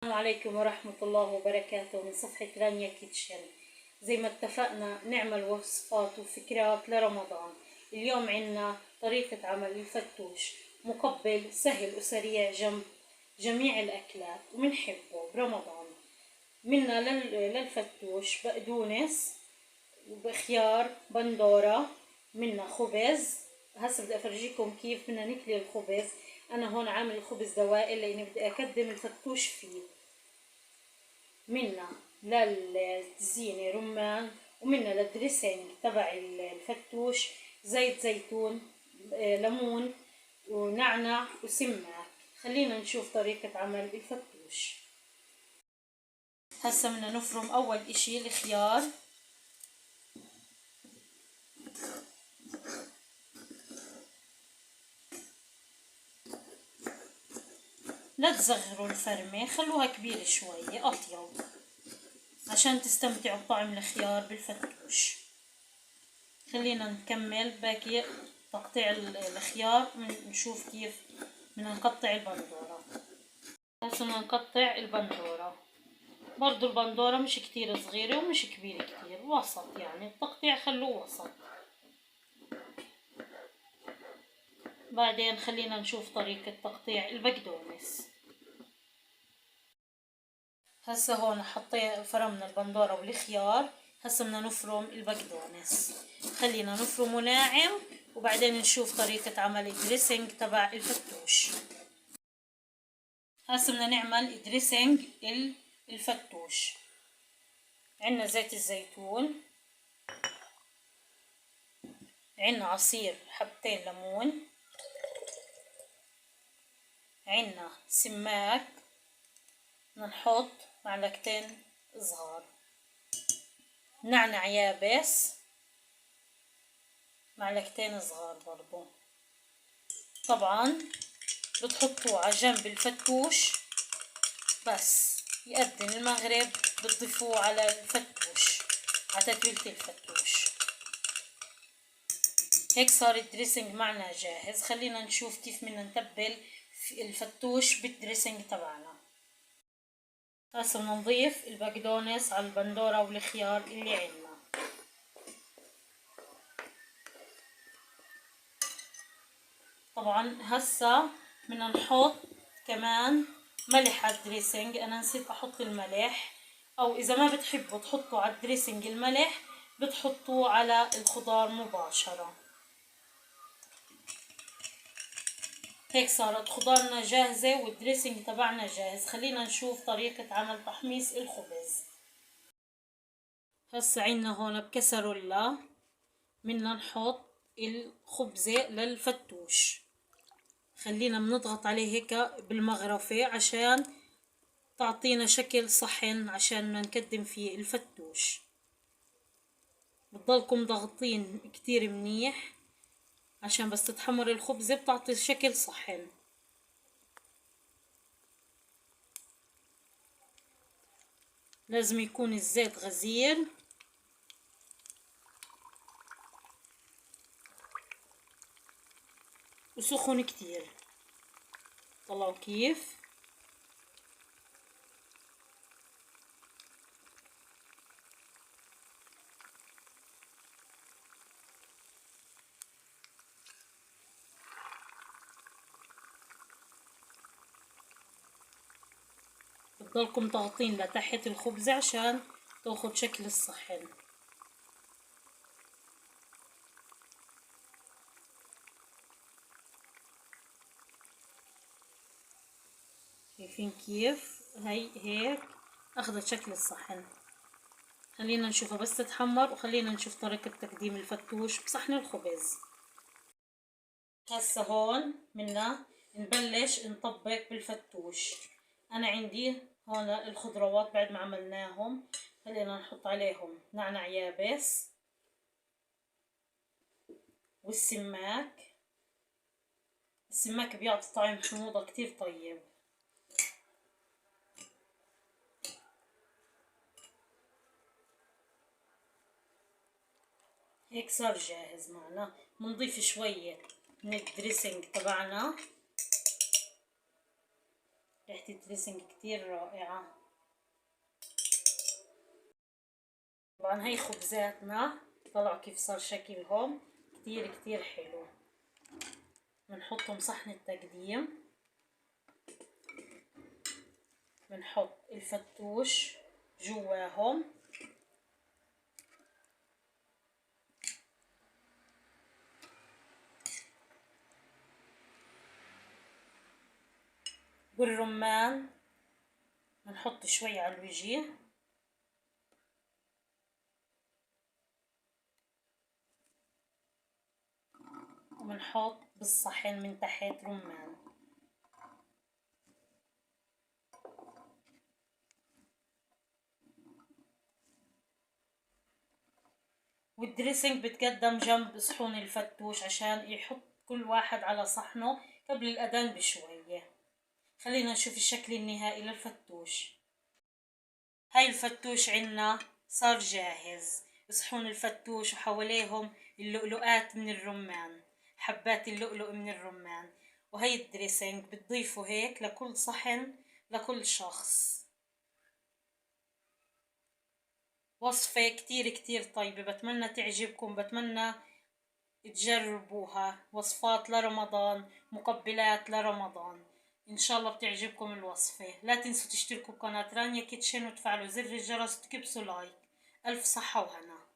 السلام عليكم ورحمة الله وبركاته من صفحة رانيا كيتشن. زي ما اتفقنا نعمل وصفات وفكرات لرمضان. اليوم عنا طريقة عمل الفتوش، مقبل سهل وسريع جنب جميع الأكلات وبنحبه برمضان. منا للفتوش بقدونس وبخيار بندورة، منا خبز. هسه بدي افرجيكم كيف بدنا نكلي الخبز. انا هون عامل الخبز دوائر لاني بدي اقدم الفتوش فيه. منا للزينة رمان، ومنا للدريسنج تبع الفتوش زيت زيتون، ليمون ونعنع وسماق. خلينا نشوف طريقة عمل الفتوش. هسا بدنا نفرم اول اشي الخيار. لا تصغروا الفرمة، خلوها كبيرة شوية أطيب عشان تستمتعوا بطعم الخيار بالفتوش. خلينا نكمل باقي تقطيع الخيار، نشوف كيف بدنا نقطع البندورة. هسه بدنا نقطع البندورة، برضو البندورة مش كتير صغيرة ومش كبيرة كتير، وسط يعني التقطيع خلوه وسط. بعدين خلينا نشوف طريقة تقطيع البقدونس. هسه هون فرمنا البندورة والخيار. هسه بدنا نفرم البقدونس، خلينا نفرمه ناعم وبعدين نشوف طريقة عمل الدريسنج تبع الفتوش. هسه بدنا نعمل دريسنج الفتوش. عنا زيت الزيتون، عنا عصير حبتين ليمون، عنا سماق، نحط معلقتين صغار، نعنع يابس معلقتين صغار برضو. طبعا بتحطوه على جنب الفتوش، بس يقدم المغرب بتضيفوه على الفتوش، على تتبيلة الفتوش. هيك صار الدريسنج معنا جاهز. خلينا نشوف كيف بدنا نتبل الفتوش بالدريسنج تبعنا. هسه بدنا نضيف البقدونس على البندورة والخيار اللي عنا. طبعا هسه بدنا نحط كمان ملح على الدريسنج. انا نسيت احط الملح، او اذا ما بتحبوا تحطوا على الدريسنج الملح بتحطوه على الخضار مباشرة. هيك صارت خضارنا جاهزة والدريسنج تبعنا جاهز. خلينا نشوف طريقة عمل تحميص الخبز. هسه عنا هون بكسرولة بدنا نحط الخبزة للفتوش. خلينا بنضغط عليه هيك بالمغرفة عشان تعطينا شكل صحن عشان ما نقدم فيه الفتوش. بتضلكم ضغطين كتير منيح عشان بس تتحمر الخبزة بتعطي شكل صحن. لازم يكون الزيت غزير وسخن كتير. طلعوا كيف. بتضلكم ضاغطين لتحت الخبزة عشان تاخد شكل الصحن. شايفين كيف هي هيك اخذت شكل الصحن. خلينا نشوفها بس تتحمر وخلينا نشوف طريقة تقديم الفتوش بصحن الخبز. هسه هون بدنا نبلش نطبق بالفتوش. انا عندي هون الخضروات بعد ما عملناهم. خلينا نحط عليهم نعناع يابس والسماك. السماك بيعطي طعم حموضة كتير طيب. هيك صار جاهز معنا. بنضيف شوية من الدريسنج تبعنا ريحة الدريسنج كتير رائعة. طبعا هاي خبزاتنا، طلعوا كيف صار شكلهم، كتير كتير حلو. بنحطهم صحن التقديم، بنحط الفتوش جواهم، والرمان بنحط شوي على الوجه، وبنحط بالصحن من تحت رمان. والدريسنج بتقدم جنب صحون الفتوش عشان يحط كل واحد على صحنه قبل الأذان بشوية. خلينا نشوف الشكل النهائي للفتوش. هاي الفتوش عنا صار جاهز، صحون الفتوش وحواليهم اللؤلؤات من الرمان، حبات اللؤلؤ من الرمان. وهي الدريسنج بتضيفوا هيك لكل صحن لكل شخص. وصفة كتير كتير طيبة، بتمنى تعجبكم، بتمنى تجربوها. وصفات لرمضان، مقبلات لرمضان، ان شاء الله بتعجبكم الوصفة. لا تنسوا تشتركوا بقناة رانيا كيتشن وتفعلوا زر الجرس وتكبسوا لايك. الف صحة وهنا.